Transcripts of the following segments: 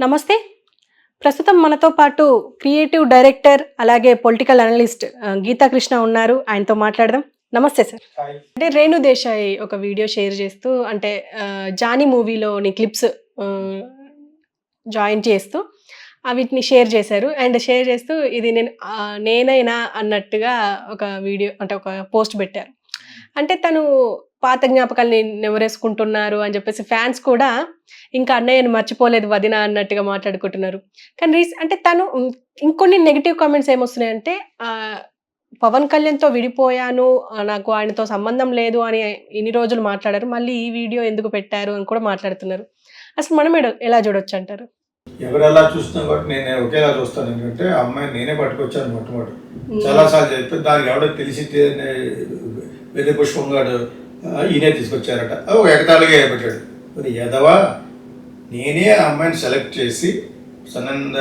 నమస్తే. ప్రస్తుతం మనతో పాటు క్రియేటివ్ డైరెక్టర్, అలాగే పొలిటికల్ అనలిస్ట్ గీతా కృష్ణ ఉన్నారు. ఆయనతో మాట్లాడదాం. నమస్తే సార్. హాయ్. అంటే రేణు దేశాయ్ ఒక వీడియో షేర్ చేస్తూ అంటే 'జానీ' మూవీలోని క్లిప్స్ జాయిన్ చేస్తూ వీటిని షేర్ చేశారు. అండ్ షేర్ చేస్తూ ఇది నేనైనా అన్నట్టుగా ఒక వీడియో అంటే ఒక పోస్ట్ పెట్టారు. అంటే తను పాత జ్ఞాపకాల్ని నెవరేసుకుంటున్నారు అని చెప్పేసి ఫ్యాన్స్ కూడా ఇంకా అన్నయ్యని మర్చిపోలేదు వదిన అన్నట్టుగా మాట్లాడుకుంటున్నారు. కానీ అంటే తను ఇంకొన్ని నెగెటివ్ కామెంట్స్ ఏమొస్తున్నాయంటే పవన్ కళ్యాణ్‌తో విడిపోయాను, నాకు ఆయనతో సంబంధం లేదు అని ఇన్ని రోజులు మాట్లాడారు. మళ్ళీ ఈ వీడియో ఎందుకు పెట్టారు అని కూడా మాట్లాడుతున్నారు. అసలు మనం ఎలా చూడొచ్చంటారు? ఎవరెలా చూస్తున్నా కూడా నేను ఒకేలా చూస్తాను. ఎందుకంటే ఆ అమ్మాయిని నేనే పట్టుకొచ్చాను మొట్టమొదటి. చాలాసార్లు చెప్పి దానికి ఎవడో తెలిసి వేరే పుష్పం గారు ఈయనే తీసుకొచ్చారట. ఒక ఎగతాళిగా ఏర్పడ్డాడు. మరి ఎదవా, నేనే ఆ అమ్మాయిని సెలెక్ట్ చేసి సనంద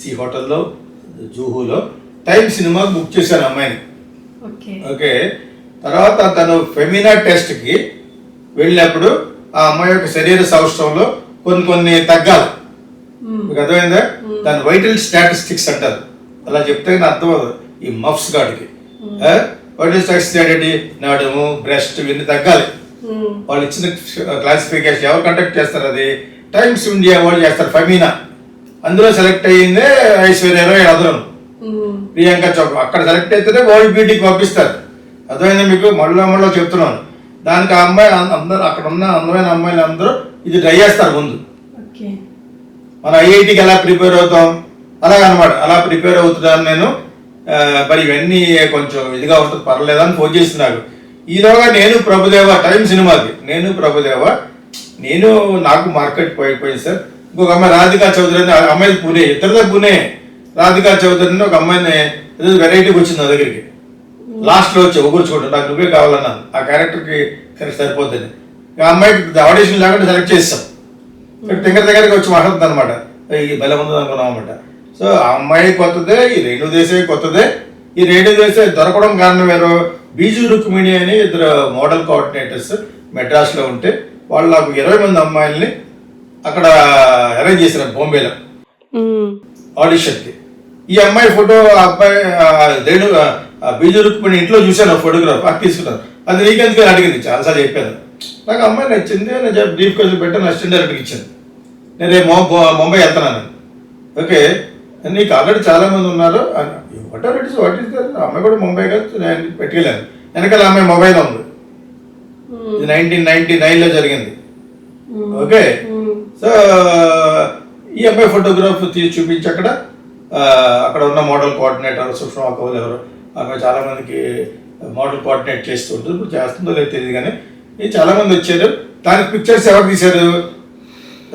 సి హోటల్లో జూహులో టైమ్ సినిమా బుక్ చేశాను అమ్మాయిని. ఓకే. తర్వాత తను ఫెమినా టెస్ట్కి వెళ్ళినప్పుడు ఆ అమ్మాయి యొక్క శరీర సౌష్ఠవంలో కొన్ని తగ్గాలి. మీకు అర్థమైందా? దాని వైటల్ స్టాటిస్టిక్స్ అంటారు. అలా చెప్తే నా అర్థం ఈ మఫ్స్ గాడికి వైటల్ స్టాటిస్టిక్స్ ఏంటంటే నడుము, బ్రెస్ట్ ఇవన్నీ తగ్గాలి. వాళ్ళు ఇచ్చిన క్లాసిఫికేషన్ ఎవరు కండక్ట్ చేస్తారు? అది టైమ్స్ ఇండియా వాళ్ళు చేస్తారు. ఫెమినా అందులో సెలెక్ట్ అయ్యిందే ఐశ్వర్యరాయ్, అందరూ ప్రియాంక చోప్రా. అక్కడ సెలెక్ట్ అయితేనే వరల్డ్ బ్యూటీకి పంపిస్తారు. అర్థమైందా మీకు? మళ్ళీ చెప్తున్నాను. దానికి ఆ అమ్మాయి అందరూ అక్కడ ఉన్న అందమైన అమ్మాయిలు అందరూ ఇది ట్రై చేస్తారు ముందు. మన ఐఐటికి ఎలా ప్రిపేర్ అవుతాం అలాగనమాట. అలా ప్రిపేర్ అవుతున్నాను నేను. మరి ఇవన్నీ కొంచెం ఇదిగా ఉంటుంది, పర్లేదని ఫోన్ చేసి నాకు. ఈలోగా నేను ప్రభుదేవ టైం సినిమాకి నాకు మార్కెట్ పోయిపోయింది సార్. ఇంకొక అమ్మాయి రాధికా చౌదరి అని, అమ్మాయి పూణే, ఇద్దరిదే పూణే. రాధికా చౌదరిని ఒక అమ్మాయిని ఏదో వెరైటీకి వచ్చింది నా దగ్గరికి. లాస్ట్లో వచ్చి ఒగుర్చుకుంటా, నాకు నువ్వే కావాలన్నాను. ఆ క్యారెక్టర్కి సరిపోతుంది. ఆ అమ్మాయికి ఆడిషన్ లేకుండా సెలెక్ట్ చేస్తాం. దగ్గరికి వచ్చి మాట్లాడుతుంది అనమాట. ఈ బలం ఉంది అనుకున్నాం అనమాట. సో ఆ అమ్మాయి కొత్తదే, ఈ రేణు దేశాయ్ కొత్తదే. ఈ రేణు దేశాయ్ దొరకడం కారణం వేరు. బీజు రుక్మిణి అని ఇద్దరు మోడల్ కోఆర్డినేటర్స్ మెడ్రాస్లో ఉంటే వాళ్ళు నాకు 20 మంది అమ్మాయిల్ని అక్కడ అరేంజ్ చేశారు బాంబేలో ఆడిషన్కి. ఈ అమ్మాయి ఫోటో అబ్బాయి రేణు బీజు రుక్మిణి ఇంట్లో చూశాను ఫోటోగ్రాఫ్, అది తీసుకున్నాను. అది నీకెందుకు అడిగింది, చాలాసార్లు చెప్పాను. నాకు అమ్మాయి నచ్చింది, నేను డీప్ కోసం పెట్టాను, అసిస్టెంట్ డైరెక్టర్కి ఇచ్చాను. నేను రేపు ముంబై వెళ్తున్నాను. ఓకే, నీకు ఆల్రెడీ చాలా మంది ఉన్నారు. వాట్ ఈస్ అమ్మాయి కూడా ముంబై కాదు, నేను పెట్టుకెళ్ళాను. వెనకాల అమ్మాయి మొబైల్ ఉంది. ఇది 1999లో జరిగింది. ఓకే. సో ఈ అమ్మాయి ఫోటోగ్రాఫ్ తీసి చూపించి అక్కడ ఉన్న మోడల్ కోఆర్డినేటర్ సుష్మా కౌల్ ఎవరు, ఆమె చాలా మందికి మోడల్ కోఆర్డినేట్ చేస్తూ ఉంటుంది. ఇప్పుడు చేస్తుందో లేదో తెలియదు కానీ చాలా మంది వచ్చారు. దానికి పిక్చర్స్ ఎవరు తీశారు?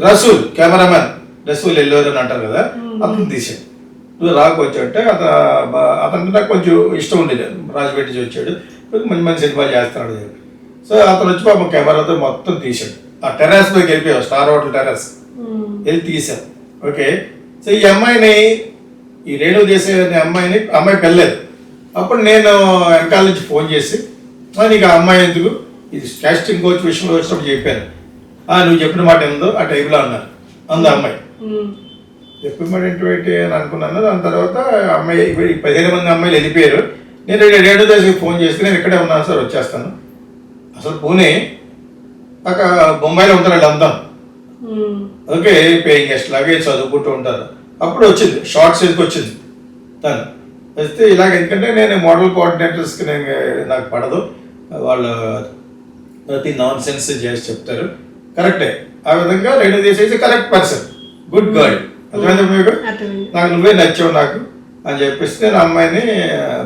రసూల్, కెమెరామెన్ రసూల్ ఎల్లోర్ అని అంటారు కదా, అతను తీశాడు. నువ్వు రాకొచ్చు అంటే అతను నాకు కొంచెం ఇష్టం ఉండేది. రాజపేట నుంచి వచ్చాడు, మంచి మంచి సినిమాలు చేస్తున్నాడు. సో అతను వచ్చి పాపం కెమెరాతో మొత్తం తీశాడు. ఆ టెర్రస్ పైకి వెళ్ళిపోయావు, స్టార్ హోటల్ టెర్రస్ వెళ్ళి తీశాను. ఓకే. సో ఈ అమ్మాయిని, ఈ రేణు దేశాయ్ అనే అమ్మాయి పెళ్ళలేదు. అప్పుడు నేను వెనకాల నుంచి ఫోన్ చేసి నీకు ఆ అమ్మాయి ఎందుకు, ఇది కాస్టింగ్ కోచ్ విషయంలో వచ్చినప్పుడు చెప్పాను. నువ్వు చెప్పిన మాట ఏందో ఆ టైంలో అన్నారు అందు అమ్మాయి. చెప్పిన మాట ఏంటి అని అనుకున్నాను. దాని తర్వాత అమ్మాయి 15 మంది అమ్మాయిలు వెళ్ళిపోయారు. నేను రేణు దేశాయ్కి ఫోన్ చేస్తే నేను ఇక్కడే ఉన్నాను సార్, వచ్చేస్తాను. అసలు పూణే అక్కడ బొంబాయిలో ఉంటారు వీళ్ళంతా. ఓకే, పేయింగ్ గెస్ట్ లాగే చదువుకుంటూ ఉంటారు. అప్పుడు వచ్చింది, షార్ట్ సైజ్కి వచ్చింది తను వస్తే ఇలాగ. ఎందుకంటే నేను మోడల్ కోఆర్డినేటర్స్కి నాకు పడదు, వాళ్ళు ప్రతి నాన్ సెన్స్ చేసి చెప్తారు. కరెక్టే, ఆ విధంగా Renu Desai correct person, good girl. అర్థమైంది మీకు? నాకు నువ్వే నచ్చావు నాకు అని చెప్పేసి నేను అమ్మాయిని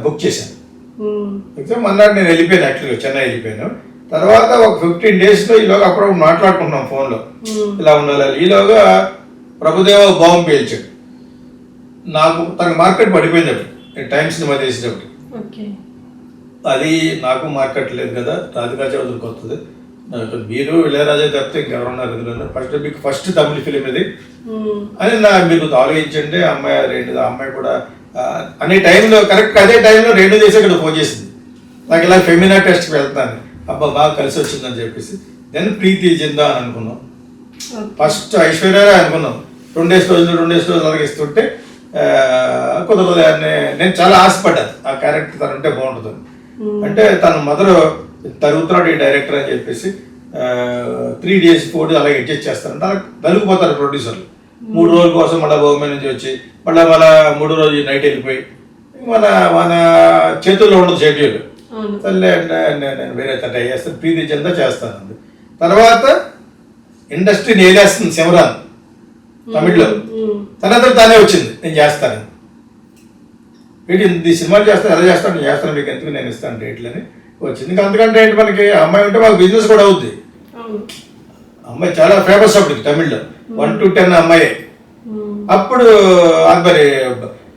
బుక్ చేశాను. ఎగ్జామ్ అన్నాడు. నేను వెళ్ళిపోయాను, యాక్చువల్గా చెన్నై వెళ్ళిపోయాను. తర్వాత ఒక 15 డేస్లో ఈలోగా అప్పుడు మాట్లాడుకుంటున్నాం ఫోన్లో, ఇలా ఉండాలి. ఈలోగా ప్రభుదేవ బాంబు పేల్చాడు. నాకు తన మార్కెట్ పడిపోయింది అప్పుడు, నేను టైమ్ సినిమా చేసేటప్పుడు. అది నాకు మార్కెట్ లేదు కదా, రాధికా చౌదరి కొత్తది. మీరు ఇళయరాజా తప్పితే ఇంకెవరున్నారు ఇందులో, ఫస్ట్ తమిళ ఫిలిం ఇది అని మీరు ఆలోచించండి. అమ్మాయి కూడా అనే టైంలో కరెక్ట్ అదే టైంలో రేణు దేశాయ్ ఇక్కడ ఫోన్ చేసింది. నాకు ఇలా ఫెమినా టెస్ట్కి వెళ్తాను, అబ్బా బాగా కలిసి వచ్చిందని చెప్పేసి. దెన్ ప్రీతి జిందా అని అనుకున్నాం. ఫస్ట్ ఐశ్వర్యరాయ్ అనుకున్నాం. 2 రోజులు అలాగే ఇస్తుంటే కుదరదు. నేను చాలా ఆశపడ్డాను ఆ క్యారెక్టర్ తను ఉంటే బాగుంటుంది. అంటే తన మదర్ తరుగుతున్నాడు ఈ డైరెక్టర్ అని చెప్పేసి 3 days 4 days అలాగే అడ్జస్ట్ చేస్తారంటే అలా తలుగుపోతారు ప్రొడ్యూసర్లు. 3 రోజుల కోసం మళ్ళీ బొమ్మ నుంచి వచ్చి మళ్ళీ 3 రోజు నైట్ వెళ్ళిపోయి మన చేతుల్లో ఉండదు షెడ్యూల్. తల్లి నేను వేరే ట్రై చేస్తాను, ప్రీతి చెందా చేస్తాను. తర్వాత ఇండస్ట్రీ నేలేస్తుంది సిమరాన్ తమిళ్లో. తర్వాత తానే వచ్చింది నేను చేస్తాను, ఏంటి ఈ సినిమాలు చేస్తాను, ఎలా చేస్తాను, నేను చేస్తాను, మీకు ఎందుకు నేను ఇస్తాను డేట్లు అని వచ్చింది. ఇంకా అంతకంటే ఏంటి, మనకి అమ్మాయి ఉంటే మాకు బిజినెస్ కూడా అవుద్ది. అమ్మాయి చాలా ఫేమస్ అప్పుడు తమిళ్లో 1 to 10 అమ్మాయి. అప్పుడు మరి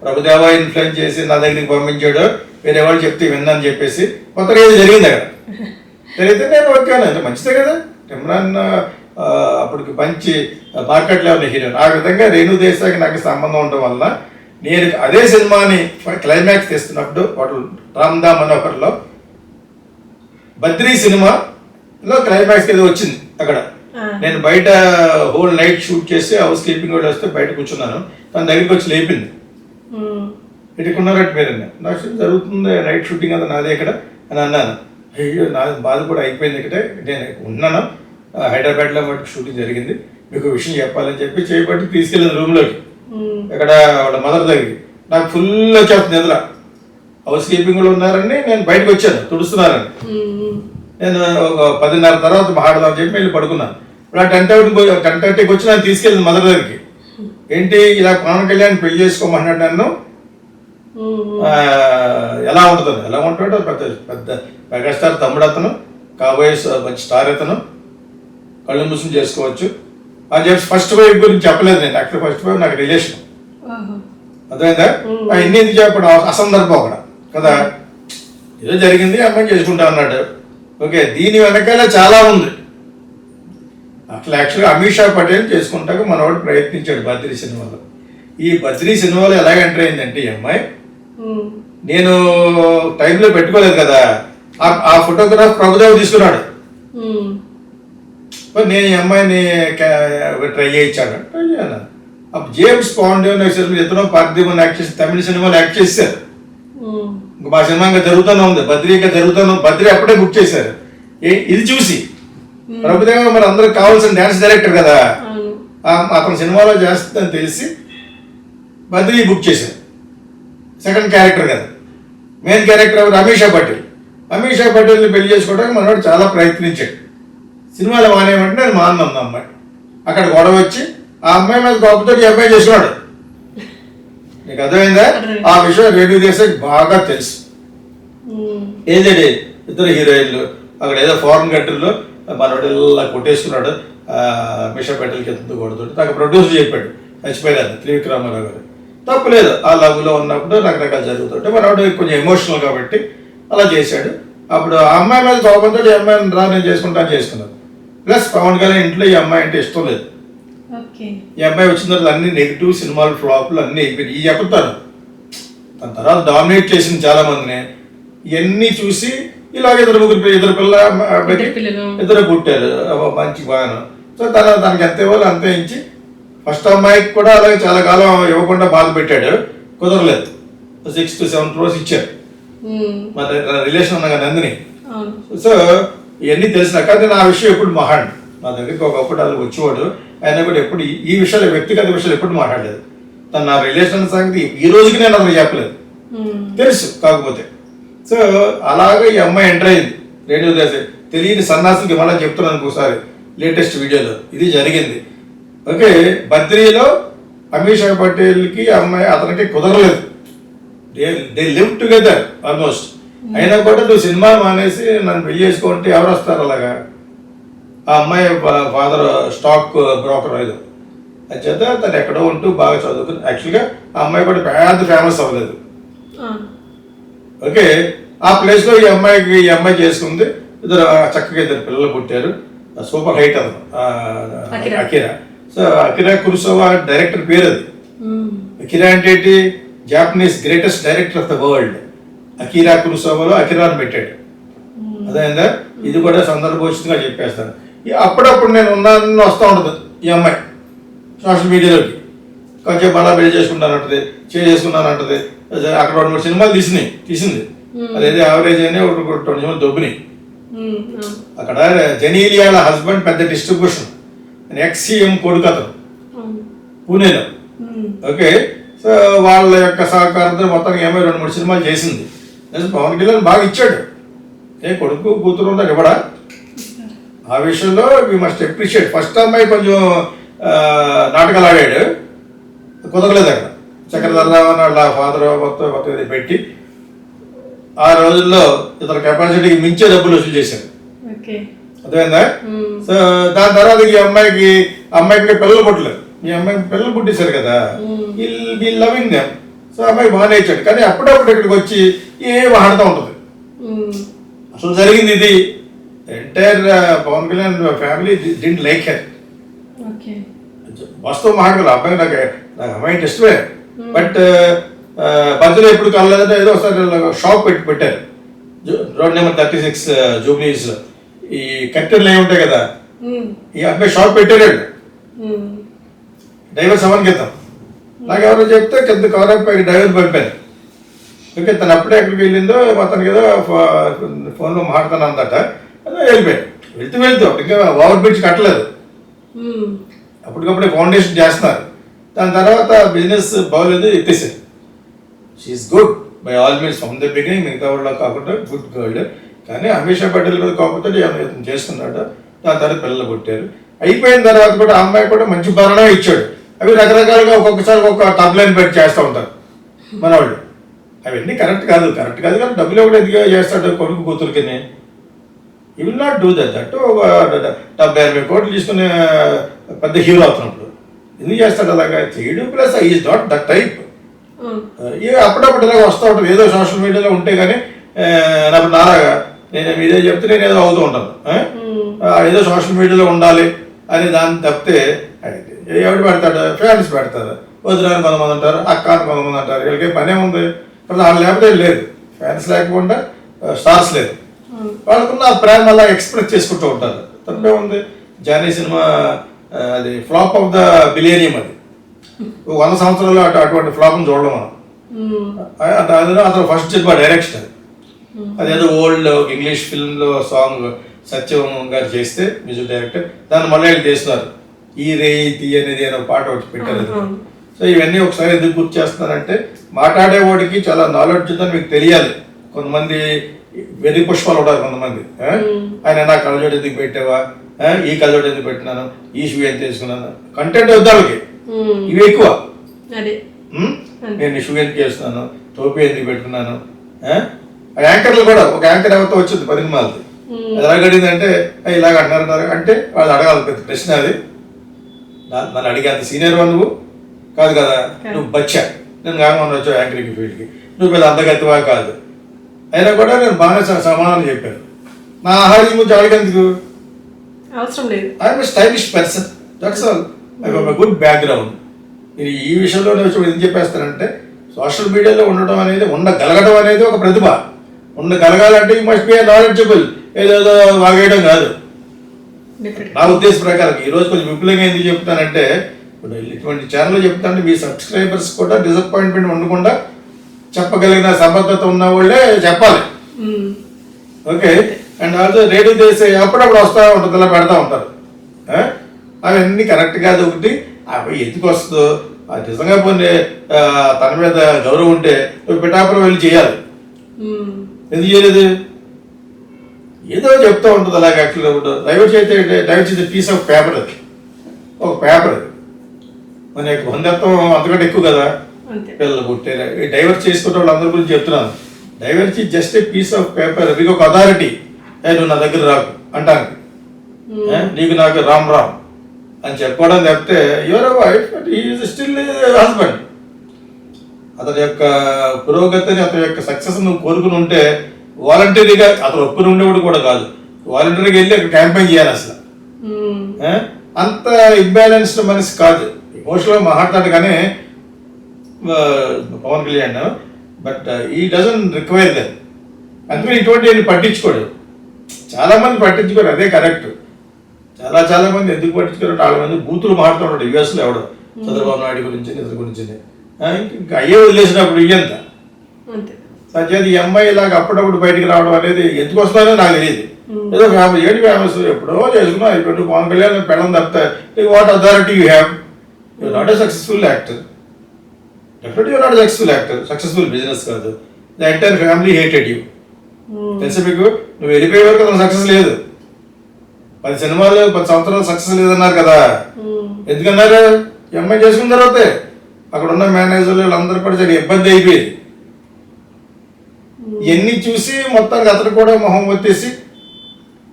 ప్రభుదేవ ఇన్ఫ్లుయెన్స్ చేసి నా దగ్గరికి పంపించాడు, వేరే వాళ్ళు చెప్తే విన్నాను చెప్పేసి కొత్తగా ఏదో జరిగింది అక్కడ. జరిగితే నేను ఓకేను, అంటే మంచిదే కదా. ఇమ్రాన్ అప్పటికి మంచి మార్కెట్లో ఉన్న హీరోయిన్. ఆ విధంగా రేణు దేశాయికి నాకు సంబంధం ఉండడం వల్ల నేను అదే సినిమాని క్లైమాక్స్ తీస్తున్నప్పుడు వాటి రామ్దామ్ అనే ఒకరిలో బద్రీ సినిమాలో క్లైమాక్స్ ఏదో వచ్చింది అక్కడ. నేను బయట హోల్ నైట్ షూట్ చేసి హౌస్ కీపింగ్ కూడా వస్తే బయట కూర్చున్నాను, తన దగ్గరికి వచ్చి లేపింది. ఇటుకున్నారట మీరు నాకు జరుగుతుంది నైట్ షూటింగ్ అంతా నాదే ఇక్కడ అని అన్నాను. అయ్యో నా బాధ కూడా అయిపోయింది. ఇక్కడ నేను ఉన్నాను, హైదరాబాద్లో మటుకు షూటింగ్ జరిగింది, మీకు విషయం చెప్పాలని చెప్పి చేయబట్టి తీసుకెళ్ళింది రూమ్లోకి, ఇక్కడ వాళ్ళ మదర్ దగ్గరికి. నాకు ఫుల్ వచ్చేస్తుంది నిద్ర. హౌస్ కీపింగ్ కూడా ఉన్నారని నేను బయటకు వచ్చాను, తుడుస్తున్నారని. నేను ఒక 10:30 తర్వాత మాట్లాడదామని చెప్పి వెళ్ళి పడుకున్నాను. ఇప్పుడు ఆ 10:30కి వచ్చి నన్ను తీసుకెళ్ళింది మదర్ దగ్గరికి. ఏంటి ఇలా పవన్ కళ్యాణ్ పెళ్లి చేసుకోమన్నాడు నన్ను, ఎలా ఉంటాడో పెద్ద మెగాస్టార్ తమ్ముడు అతను, కాబోయే మంచి స్టార్ అతను, కళ్ళు మూసుకుని చేసుకోవచ్చు అని చెప్పి ఫస్ట్ వైఫ్ గురించి చెప్పలేదు నేను. యాక్చువల్ ఫస్ట్ వైఫ్ నాకు రిలేషన్, అర్థమైందా. ఇన్ని ఎందుకు చెప్పడం అసందర్భం అక్కడ కదా, ఏదో జరిగింది అమ్మాయి చేసుకుంటా అన్నాడు. ఓకే, దీని వెనకాల చాలా ఉంది. అట్లా యాక్చువల్గా అమీషా పటేల్ చేసుకుంటాక మనవాడు ప్రయత్నించాడు బద్రీ సినిమాలో. ఈ బద్రీ సినిమాలో ఎలాగ ఎంటర్ అయిందంటే ఈ అమ్మాయి, నేను టైంలో పెట్టుకోలేదు కదా, ఆ ఫోటోగ్రాఫ్ ప్రభుదేవ్ తీసుకున్నాడు. నేను ఈ అమ్మాయిని ట్రై చేయించాను. అప్పుడు జేమ్స్ బాండ్ ఇతను పార్థివన్ యాక్ట్ చేసి తమిళ సినిమాలో యాక్ట్ చేశారు. ఇంకా మా సినిమా ఇంకా జరుగుతూనే ఉంది, బద్రీ ఇంకా జరుగుతాను. బద్రీ అప్పుడే బుక్ చేశారు. ఇది చూసి ప్రభుదేవ మరి అందరికి కావాల్సిన డాన్స్ డైరెక్టర్ కదా, అతను సినిమాలో చేస్తుందని తెలిసి బద్రీ బుక్ చేశారు. సెకండ్ క్యారెక్టర్ కదా, మెయిన్ క్యారెక్టర్ ఎవరు, అమీషా పటేల్. అమీషా పటేల్ని పెళ్లి చేసుకోవడానికి మనవాడు చాలా ప్రయత్నించాడు. సినిమాలో మానేమంటే నేను మానన్నాను. అమ్మాయి అక్కడ గొడవ వచ్చి ఆ అమ్మాయి మీద గొప్పతో ఈ అబ్బాయి చేసుకున్నాడు. నీకు అర్థమైందా? ఆ విషయం రేణు దేశాయికి బాగా తెలుసు. ఏంటంటే ఇద్దరు హీరోయిన్లు అక్కడ ఏదో ఫారెన్ కంట్రీలో మనవాడు ఇలా కొట్టేసుకున్నాడు. మిషా పటేల్కి ఎంత కొడుతుంటే నాకు ప్రొడ్యూసర్ చెప్పాడు, చచ్చిపోయారు త్రివిక్రమారావు గారు. తప్పులేదు, ఆ లవ్లో ఉన్నప్పుడు రకరకాలు జరుగుతుంటే మనవాడు కొంచెం ఎమోషనల్ కాబట్టి అలా చేశాడు. అప్పుడు ఆ అమ్మాయి మీద కోపంతో ఈ అమ్మాయిని రా నేను చేసుకుంటాను చేసుకున్నాను. ప్లస్ పవన్ కళ్యాణ్ ఇంట్లో ఈ అమ్మాయి అంటే ఇష్టం లేదు. ఈ అమ్మాయి వచ్చిన తర్వాత అన్ని నెగిటివ్ సినిమాలు ఫ్లాప్లు అన్నీ అయిపోయి ఈ చెప్తాను. తన తర్వాత డామినేట్ చేసింది చాలా మందిని. ఇవన్నీ చూసి ఇలాగ ఇద్దరు పుట్టారు మంచి బాగా. సో తనకి ఎంత ఇవ్వాలి అంతే ఇచ్చి ఫస్ట్ అమ్మాయికి కూడా అలాగే చాలా కాలం ఇవ్వకుండా బాధ పెట్టాడు, కుదరలేదు. 6 to 7 crores ఇచ్చారు. మన రిలేషన్ ఉన్నా కదా నందిని. సో ఇవన్నీ తెలిసిన కానీ నా విషయం ఎప్పుడు మహాండ్ నా దగ్గరికి ఒకప్పుడు అలా వచ్చేవాడు. ఆయన కూడా ఎప్పుడు ఈ విషయాలు వ్యక్తిగత విషయాలు ఎప్పుడు మాట్లాడలేదు. తను నా రిలేషన్ సంగతి ఈ రోజుకి నేను అతను చెప్పలేదు, తెలుసు కాకపోతే. సో అలాగే ఈ అమ్మాయి ఎంటర్ అయింది రేణు దేశాయ్. తెలియని సన్నాసులకి మళ్ళీ చెప్తున్నాను ఒకసారి లేటెస్ట్ వీడియోలో ఇది జరిగింది. ఓకే, బద్రీలో అమీషా పటేల్కి అమ్మాయి అతనికి కుదరలేదు. They live together almost. అయినా కూడా నువ్వు సినిమా మానేసి నన్ను పెళ్లి చేసుకుంటే ఎవరు వస్తారు అలాగా? ఆ అమ్మాయి ఫాదర్ స్టాక్ బ్రోకర్ ఏదో అది చేత తను ఎక్కడో ఉంటూ బాగా చదువుకుని యాక్చువల్గా ఆ అమ్మాయి కూడా పెద్ద ఫేమస్ అవ్వలేదు. ఓకే, ఆ ప్లేస్లో ఈ అమ్మాయి చేసుకుంది. చక్కగా 2 పిల్లలు పుట్టారు. సూపర్ హైట్ అతను Akira. So Akira Kurosawa director పేరు అది. అకిరా అంటే ఏంటి, Japanese greatest director of the world. అకిరా కురోసావాలో అకిరాని పెట్టాడు. అదేందా, ఇది కూడా సందర్భోచితంగా చెప్పేస్తాను. అప్పుడప్పుడు నేను వస్తూ ఉంటుంది ఈ అమ్మాయి సోషల్ మీడియాలోకి. కొంచెం బలా పెళ్లి చేసుకుంటానంటది, చేసుకున్నానంటది. అక్కడ 2-3 సినిమాలు తీసింది. అదేదో యావరేజ్ అని 2 సినిమాలు దొబ్బినాయి. అక్కడ జెనీలియాల హస్బెండ్ పెద్ద డిస్ట్రిబ్యూషన్, ఎక్స్-సీఎం కొడుకు అతను పూణేలో. ఓకే, సో వాళ్ళ యొక్క సహకారంతో మొత్తానికి ఏమో 2-3 సినిమాలు చేసింది. పవన్ కళ్యాణ్ బాగా ఇచ్చాడు. కొడుకు కూతురు ఉందా ఇవ్వడా? ఆ విషయంలో వీ మస్ట్ అప్రిషియేట్. ఫస్ట్ అమ్మాయి కొంచెం నాటకాలు ఆడాడు, కుదరలేదు అక్కడ. చక్రధరరావు వాళ్ళ ఫాదర్ మొత్తం పెట్టి ఆ రోజుల్లో ఇతర కెపాసిటీకి మించే డబ్బులు వసూలు చేశారు. అర్థమైందా? సో దాని తర్వాత ఈ అమ్మాయికి పిల్లలు పుట్టలేదు. ఈ అమ్మాయికి పిల్లలు పుట్టేశారు కదా, ఈ లవింగ్ దెమ్. సో అమ్మాయి బాగానే ఇచ్చాడు. కానీ అప్పుడప్పుడు ఇక్కడికి వచ్చి ఏ వాడుతూ ఉంటుంది. అసలు జరిగింది ఇది. Entire Pawan Kalyan family didn't like her. వాస్తవం మాట్లాడాలి. అబ్బాయి నాకు అమ్మాయి ఇష్టమే, బట్ మధ్యలో ఎప్పుడు కలలేదంటే ఏదో ఒకసారి షాప్ పెట్టారు రోడ్ నెంబర్ 36 జూబ్లీస్. ఈ కట్టెలు ఏమి ఉంటాయి కదా, ఈ అబ్బాయి షాప్ పెట్టాడు డ్రైవర్ 7 క్రితం. నాకు ఎవరో చెప్తే కింద కవరప్ డ్రైవర్ పంపాను. ఓకే, తను అప్పుడే ఎక్కడికి వెళ్ళిందో అతనికి ఏదో ఫోన్లో మాట్లాడుతాను అందట. అదే వెళ్ళిపోయాడు. వెళ్తూ ఇంకా ఓవర్ బ్రిడ్జ్ కట్టలేదు, అప్పటికప్పుడే ఫౌండేషన్ చేస్తున్నారు. దాని తర్వాత బిజినెస్ బాగోలేదు, ఎత్తేసారు. She's good by all means from the beginning. మిగతా వాళ్ళ కాకుండా గుడ్ గర్ల్. కానీ అమీషా పటేల్ మీద కాకపోతే చేస్తున్నాడు. దాని తర్వాత పిల్లలు పుట్టారు. అయిపోయిన తర్వాత కూడా ఆ అమ్మాయి కూడా మంచి భరణం ఇచ్చాడు. అవి రకరకాలుగా ఒక్కొక్కసారి ఒక్కొక్క టబ్ లైన్ పెట్టి చేస్తూ ఉంటారు మన వాళ్ళు. అవన్నీ కరెక్ట్ కాదు కానీ డబ్బులు కూడా ఎందుకు చేస్తాడు కొడుకు కూతురికి. You will not do that. 70-80 కోట్లు తీసుకునే పెద్ద హీరో అవుతున్నప్పుడు ఎందుకు చేస్తాడు అలాగా? చేయడు. Plus is not that type. అప్పుడప్పుడు ఇలాగ వస్తూ ఉంటుంది ఏదో సోషల్ మీడియాలో ఉంటే. కానీ నాలాగా నేను ఇదే చెప్తే నేను ఏదో అవుతూ ఉంటాను. ఏదో సోషల్ మీడియాలో ఉండాలి అని దాన్ని తప్పితే ఎవడు పెడతాడు? ఫ్యాన్స్ పెడతారు. వదిలేని కొంతమంది అంటారు, అక్క అని కొంతమంది అంటారు. వీళ్ళకి పనే ఉంది. వాళ్ళు లేకపోతే లేదు. ఫ్యాన్స్ లేకుండా స్టార్స్ లేదు. వాళ్ళకున్న ప్రేమ అలా ఎక్స్ప్రెస్ చేసుకుంటూ ఉంటారు. తప్పే ఉంది. జానీ సినిమా అది ఫ్లాప్ ఆఫ్ ద బిలియనియం. అది 100 సంవత్సరాలు అటువంటి ఫ్లాప్ని చూడడం మనం. అతను ఫస్ట్ సినిమా డైరెక్షన్ అది. అదేదో ఓల్డ్ ఇంగ్లీష్ ఫిల్మ్లో సాంగ్ సత్యం గారు చేస్తే మ్యూజిక్ డైరెక్టర్, దాన్ని మళ్ళీ చేస్తున్నారు. ఈ రేతి అనేది ఏదో పాట ఒకటి పెట్టారు. సో ఇవన్నీ ఒకసారి ఎందుకు గుర్తు చేస్తున్నారంటే మాట్లాడేవాడికి చాలా నాలెడ్జ్ ఉందని మీకు తెలియాలి. కొంతమంది వెర్రి పుష్పాలు ఉంటారు కొంతమంది. ఆయన నా కళ్ళజోడు ఎందుకు పెట్టావా, ఈ కళ్ళజోడు ఎందుకు పెట్టినాను, ఈ షూ ఎంత తీసుకున్నాను, కంటెంట్ వద్దాలకి ఇవి ఎక్కువ. నేను షూ ఎందుకు చేస్తున్నాను, టోపీ ఎందుకు పెట్టుకున్నాను. యాంకర్లు కూడా ఒక యాంకర్ ఎవరితో వచ్చింది 10 మంది. అది ఎలాగడింది అంటే ఇలాగ అంటున్నారు అంటే వాళ్ళు అడగాలి పెద్ద ప్రశ్న. అది నన్ను అడిగే అంత సీనియర్ నువ్వు కాదు కదా, నువ్వు బచ్చా. నేను కామని వచ్చావు యాంకరింగ్ ఫీల్డ్కి, నువ్వు పెద్ద అంతగతివా కాదు. అయినా కూడా నేను బాగానే సమాధానం చెప్పాను. నా ఆహారం గురించి అడిగేందుకు అవసరం లేదు. I'm stylish person, that's all. I have a good background. మీరు ఈ విషయంలో ఏం చెప్పేస్తానంటే సోషల్ మీడియాలో ఉండగలగడం అనేది ఒక ప్రతిభ. ఉండగలగాలంటే యూ మస్ట్ బి నాలెడ్జబుల్. ఏదేదో వాగేయడం కాదు. నా ఉద్దేశం ప్రకారం ఈరోజు కొంచెం విపులంగా ఎందుకు చెప్తానంటే ఇప్పుడు ఇటువంటి ఛానల్ చెప్తానంటే మీ సబ్స్క్రైబర్స్ కూడా డిసప్పాయింట్మెంట్ ఉండకుండా చెప్పగలిగిన సమర్థత ఉన్న వాళ్ళే చెప్పాలి. ఓకే, అండ్ ఆల్సో రేడియో చేసే అప్పుడప్పుడు వస్తూ ఉంటుంది, ఇలా పెడతా ఉంటారు. అవన్నీ కరెక్ట్ కాదు. ఒకటి అవి ఎందుకు వస్తుందో అది నిజంగా పోనీ తన మీద గౌరవం ఉంటే పిఠాపురం వెళ్ళి చేయాలి. ఎందుకు చేయలేదు? ఏదో చెప్తూ ఉంటుంది అలాగే. యాక్చువల్గా డైవర్ట్ చేస్తే పీస్ ఆఫ్ పేపర్. అది ఒక పేపర్. అది మన యొక్క బంధత్వం అంతకంటే ఎక్కువ కదా. పిల్లలు పుట్టారు. డైవర్ట్ చేసుకునే వాళ్ళు అందరి గురించి చెప్తున్నాను. Divert just a piece of paper. మీకు ఒక అథారిటీ. నువ్వు నా దగ్గర రాకు అంటాను, నీకు నాకు రామ్ రామ్ అని చెప్పుకోవడం తప్పితే your wife is still husband. అతని యొక్క పురోగతిని అతని యొక్క సక్సెస్ నువ్వు కోరుకుని ఉంటే వాలంటరీగా అతను ఒప్పుకుని ఉండేవాడు కూడా కాదు, వాలంటరీగా వెళ్ళి అక్కడ క్యాంపెయిన్ చేయాలి. అసలు అంత ఇంబ్యాలెన్స్డ్ మనిషి కాదు. ఎమోషనల్గా మాట్లాడతాడు కానీ పవన్ కళ్యాణ్, బట్ ఈ డజంట్ రిక్వైర్ దట్. అందుకని ఇటువంటి పట్టించుకోడు. చాలా మంది పట్టించుకోరు, అదే కరెక్ట్. చాలా మంది ఎందుకు పట్టించుకోరు? చాలా మంది బూతులు మాట్లాడుతున్నాడు యుఎస్లో. ఎవడో చంద్రబాబు నాయుడు గురించి నిద్ర గురించి ఇంకా అయ్యే వదిలేసినప్పుడు ఇయ్యంత అంతే. సత్యాది ఈ అమ్మాయి ఇలాగ అప్పుడప్పుడు బయటికి రావడం అనేది ఎందుకు వస్తుందో నాకు తెలియదు. ఏదో ఫేమస్ ఏంటి ఫేమస్ ఎప్పుడో చేసుకున్నా అయిపోయింది. పవన్ కళ్యాణ్ పెళ్ళం తప్పితే what authority you have? You not a successful actor. Definitely you not successful actor. Successful business కాదు. The entire family hated you. తెలిసి మీకు నువ్వు వెళ్ళిపోయే వరకు అతను సక్సెస్ లేదు. 10 సినిమాలు 10 సంవత్సరాలు సక్సెస్ లేదన్నారు కదా. ఎందుకన్నారు? ఈ అమ్మాయి చేసుకున్న తర్వాతే అక్కడ ఉన్న మేనేజర్లు వీళ్ళందరూ కూడా చాలా ఇబ్బంది అయిపోయేది. ఇవన్నీ చూసి మొత్తానికి అతను కూడా మొహం వచ్చేసి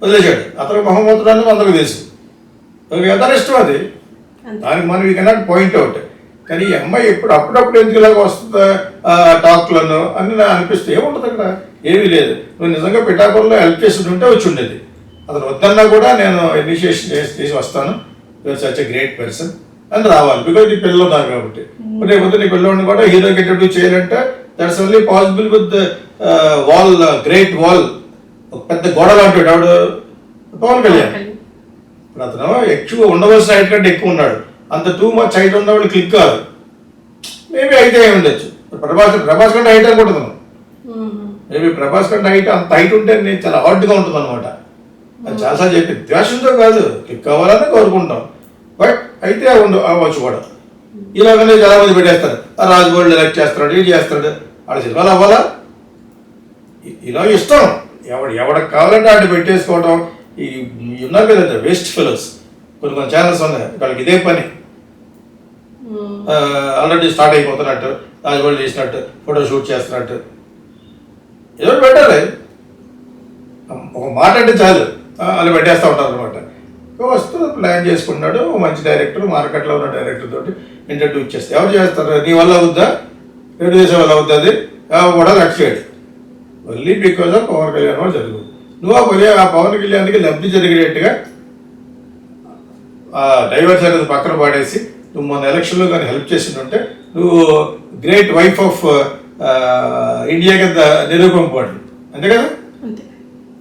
వదిలేశాడు. అతను మొహం వద్దడానికి అందరికి తెలుసు. ఎంత ఇష్టం అది, దానికి మనం యూ కెనాట్ పాయింట్ అవుట్. కానీ ఈ అమ్మాయి అప్పుడప్పుడు ఎందుకు ఇలాగ వస్తుందా టాక్లను అన్ని నాకు అనిపిస్తే ఏముంటుంది అక్కడ? ఏమీ లేదు. నువ్వు నిజంగా పిఠాపురంలో హెల్ప్ చేసి ఉంటే వచ్చి ఉండేది. అతను వద్దన్నా కూడా నేను ఇనిషియేషన్ చేసి వస్తాను, you are such a great person అని రావాలి. బికాజ్ నీ పిల్లలు ఉన్నారు కాబట్టి. రేపు నీ పిల్లల్ని కూడా హీరో గెటెడ్ చేయాలంటే that's only possible with wall, great wall. ఒక పెద్ద గోడ లాంటి ఆవిడ పవన్ కళ్యాణ్. ఇప్పుడు అతను ఎక్కువ ఉండవలసిన హైట్ కంటే ఎక్కువ ఉన్నాడు. అంత టూ మచ్ హైట్ ఉన్నవాళ్ళు క్లిక్ కాదు. మేబీ అయితే ఏమి ఉండొచ్చు. ప్రభాస్ కంటే హైట్ అనుకుంటున్నాను. మేబీ ప్రభాస్ కంటే హైట్ అంత హైట్ ఉంటే నేను చాలా హార్డ్గా ఉంటుంది అనమాట. అది చాలాసార్లు చెప్పి ద్వేషంతో కాదు, క్లిక్ అవ్వాలని కోరుకుంటాం. బట్ అయితే అవ్వచ్చు కూడా. ఇలాగనే చాలా మంది పెట్టేస్తారు. ఆ రాజమౌళి ఎలక్ట్ చేస్తాడు, ఇది చేస్తాడు, ఆడ సినిమాలు అవ్వాలా? ఇలా ఇష్టం ఎవడికి కావాలంటే ఆడ పెట్టేసుకోవడం. ఈ ఉన్నారు కదంటే వేస్ట్ ఫెలోస్ కొన్ని ఛానల్స్ ఉన్నాయి, వాళ్ళకి ఇదే పని. ఆల్రెడీ స్టార్ట్ అయిపోతున్నట్టు, రాజమౌళి చేసినట్టు, ఫోటో షూట్ చేస్తున్నట్టు ఏదో పెట్టాలి. ఒక మాట అంటే చాలు అలా పెట్టేస్తూ ఉంటారు అనమాట. వస్తూ ప్లాన్ చేసుకున్నాడు. మంచి డైరెక్టర్, మార్కెట్లో ఉన్న డైరెక్టర్ తోటి ఇంట్రడ్యూస్ చేస్తే ఎవరు చేస్తారు? నీ వల్ల అవుద్దా? రెడ్డి చేసే వల్ల అవుతుంది కూడా left side only because of Pawan Kalyan వాళ్ళు జరుగుతుంది. నువ్వు ఆ పవన్ కళ్యాణ్కి లబ్ధి జరిగేట్టుగా డైవర్స్ అనేది పక్కన పాడేసి నువ్వు మొన్న ఎలక్షన్లో కానీ హెల్ప్ చేసిందంటే నువ్వు గ్రేట్ వైఫ్ ఆఫ్ ఇండియా కింద నిరూపింపబడి అంతే కదా.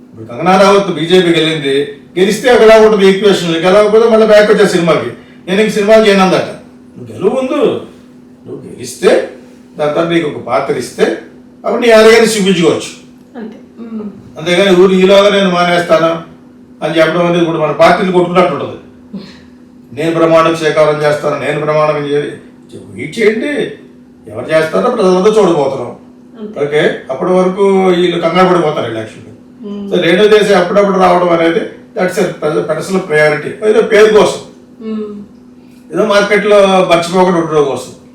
ఇప్పుడు కంగనా రావత్ బీజేపీకి వెళ్ళింది, గెలిస్తే ఒకలా ఉంటుంది ఈక్వేషన్, గెలవకపోతే మళ్ళీ బ్యాక్ వచ్చే సినిమాకి. నేను ఇంక సినిమాకి చేయనందట. నువ్వు గెలువు ముందు, నువ్వు గెలిస్తే దాని తర్వాత నీకు ఒక పాత్ర ఇస్తే అప్పుడు నీ అలాగే చూపించుకోవచ్చు. అంతేగాని ఊరు ఈలోగా నేను మానేస్తాను అని చెప్పడం అనేది ఇప్పుడు మన పార్టీలు కొట్టుకున్నట్టు ఉంటుంది. నేను ప్రమాణం స్వీకారం చేస్తాను, నేను ప్రమాణం వెయిట్ చేయండి. ఎవరు చేస్తారో ప్రజలంతా చూడబోతున్నాం. ఓకే, అప్పటి వరకు వీళ్ళు కంగారు పడిపోతారు ఎలక్షన్. సో రెండో దేశం అప్పుడప్పుడు రావడం అనేది దట్స్ పర్సనల్ ప్రయారిటీ. ఏదో పేరు కోసం, ఏదో మార్కెట్లో మర్చిపోకుండా ఉండడం కోసం.